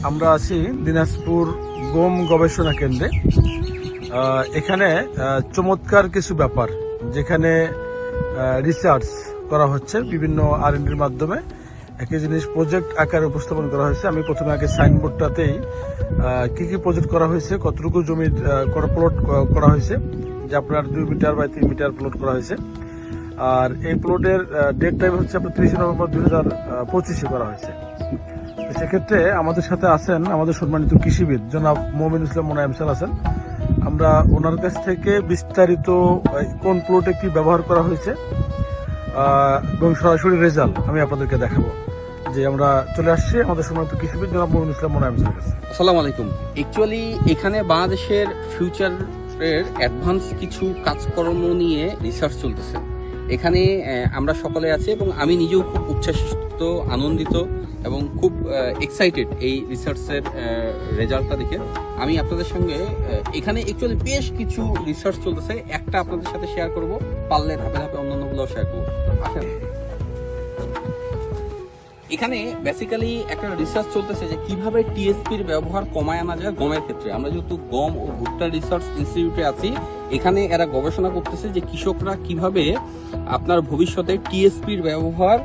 আমরা আছি দিনাজপুর গম গবেষণা কেন্দ্রে। এখানে চমৎকার কিছু ব্যাপার, যেখানে রিসার্চ করা হচ্ছে বিভিন্ন R&Dর মাধ্যমে। একই জিনিস প্রজেক্ট আকারে উপস্থাপন করা হয়েছে। আমি প্রথমে আগে সাইনবোর্ডটাতেই কি কি প্রজেক্ট করা হয়েছে, কতটুকু জমির প্লট করা হয়েছে, যে আপনার 2 মিটার বাই 3 মিটার প্লট করা হয়েছে। আর এই প্লটের ডেট টাইম হচ্ছে আপনার 30 নভেম্বর 2025 করা হয়েছে। সেক্ষেত্রে আমাদের সাথে আছেন আমাদের সম্মানিত কৃষিবিদ জনাব মোমিন ইসলাম মোনায়েম স্যার আছেন। আমরা ওনার কাছ থেকে বিস্তারিত কোন প্লটে কি ব্যবহার করা হয়েছে এবং সরাসরি রেজাল্ট আমি আপনাদেরকে দেখাবো। যে আমরা চলে আসছি আমাদের সম্মানিত কৃষিবিদ জনাব মোমিন ইসলাম মোনায়েম স্যারের কাছে। আসসালামু আলাইকুম। অ্যাকচুয়ালি এখানে বাংলাদেশের ফিউচারের অ্যাডভান্স কিছু কাজকর্ম নিয়ে রিসার্চ চলতেছে। এখানে আমরা সকলে আছি এবং আমি নিজেও খুব উচ্ছ্বাসিত, আনন্দিত এবং খুব এক্সাইটেড এই রিসার্চের রেজাল্টটা দেখে। আমি আপনাদের সঙ্গে এখানে অ্যাকচুয়ালি বেশ কিছু রিসার্চ চলতেছে, একটা আপনাদের সাথে শেয়ার করব, পারলে ধাপে ধাপে অন্যান্যগুলোও শেয়ার করবো। আসেন, এখানে বেসিক্যালি একটা রিসার্চ চলতেছে যে কিভাবে টিএসপির ব্যবহার কমায় আনা যায় গমের ক্ষেত্রে। আমরা যেহেতু গম ও ভুট্টা রিসার্চ ইনস্টিটিউটে আছি, এখানে এরা গবেষণা করতেছে যে কৃষকরা কিভাবে আপনার ভবিষ্যতে টিএসপির ব্যবহার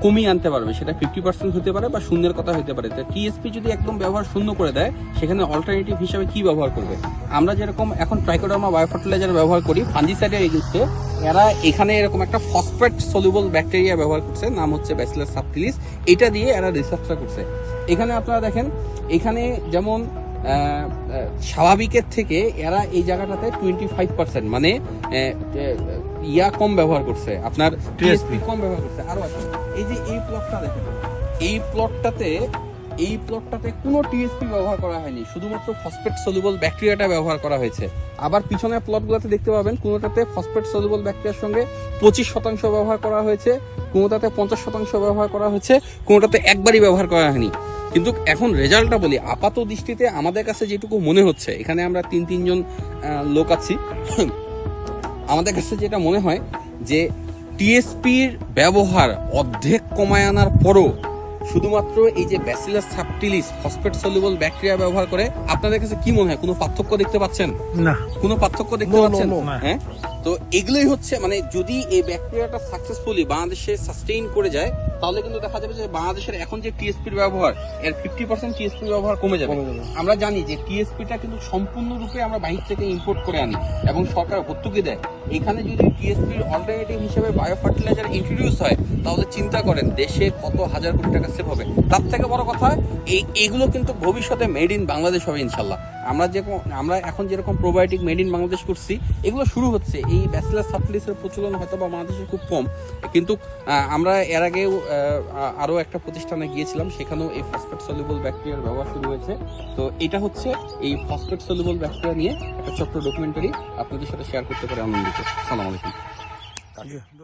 কমিয়ে আনতে পারবে। সেটা 50% হতে পারে বা শূন্যের কথা হতে পারে। টিএসপি যদি একদম ব্যবহার শূন্য করে দেয়, সেখানে অল্টারনেটিভ হিসাবে কি ব্যবহার করবে। আমরা যেরকম এখন ট্রাইকোডার্মা বায়োফার্টিলাইজার ব্যবহার করি ফাঞ্জিসাইডের এগেইনস্টে, এরা এখানে এরকম একটা ফসফেট সলিউবল ব্যাকটেরিয়া ব্যবহার করছে, নাম হচ্ছে ব্যাসিলাস সাবটিলিস। এটা দিয়ে এরা রিসার্চটা করছে। এখানে আপনারা দেখেন, এখানে যেমন স্বাভাবিকের থেকে এরা এই জায়গাটাতে 25% মানে কম ব্যবহার করছে, আপনার টিএসপি কম ব্যবহার করছে। আরো আছে, এই যে এই প্লটটা দেখেন, এই প্লটটাতে কোনো টিএসপি ব্যবহার করা হয়নি, শুধুমাত্র ফসফেট সলিউবল ব্যাকটেরিয়াটা ব্যবহার করা হয়েছে। আবার পিছনের প্লটগুলোতে দেখতে পাবেন কোনোটাতে ফসফেট সলিউবল ব্যাকটেরিয়ার সঙ্গে 25% ব্যবহার করা হয়েছে, কোনোটাতে 50% ব্যবহার করা হয়েছে, কোনোটাতে একবারই ব্যবহার করা হয়নি। কিন্তু এখন রেজাল্টটা বলি, আপাত দৃষ্টিতে আমাদের কাছে যেটুকু মনে হচ্ছে, এখানে আমরা তিনজন লোক আছি, আমাদের কাছে যেটা মনে হয় যে টিএসপির ব্যবহার অর্ধেক কমায় আনার পরও শুধুমাত্র এই যে bacillus subtilis phosphate soluble bacteria ব্যবহার করে, আপনাদের কাছে কি মনে হয় কোনো পার্থক্য দেখতে পাচ্ছেন? না, কোনো পার্থক্য দেখতে পাচ্ছেন? হ্যাঁ, তো এগুলোই হচ্ছে, মানে যদি এই ব্যাকটেরিয়াটা সাকসেসফুলি বাংলাদেশে সাস্টেইন করে যায়, তাহলে কিন্তু দেখা যাবে যে বাংলাদেশের এখন যে টিএসপির ব্যবহার, এর 50% টিএসপির ব্যবহার কমে যাবে। আমরা জানি যে টিএসপিটা কিন্তু সম্পূর্ণরূপে আমরা বাহির থেকে ইম্পোর্ট করে আনি এবং সরকার ভর্তুকি দেয়। এখানে যদি টিএসপির অল্টারনেটিভ হিসেবে বায়োফার্টিলাইজার ইন্ট্রোডিউস হয়, তাহলে চিন্তা করেন দেশে কত হাজার কোটি টাকা সেভ হবে। তার থেকে বড় কথা, এইগুলো কিন্তু ভবিষ্যতে মেড ইন বাংলাদেশ হবে ইনশাল্লাহ। আমরা এখন যেরকম প্রোবায়োটিক মেড ইন বাংলাদেশ করছি, এগুলো শুরু হচ্ছে। এই ব্যাসিলাস সাবটিলিসের প্রচলন হয়তো বা বাংলাদেশে খুব কম, কিন্তু আমরা এর আগেও আরো একটা প্রতিষ্ঠানে গিয়েছিলাম, সেখানেও এই ফসফেট সলিউবল ব্যাকটেরিয়ার ব্যবহার শুরু হয়েছে। তো এটা হচ্ছে এই ফসফেট সলিউবল ব্যাকটেরিয়া নিয়ে একটা ছোট্ট ডকুমেন্টারি আপনাদের সাথে শেয়ার করতে পারে আনন্দিত। আসসালামু আলাইকুম।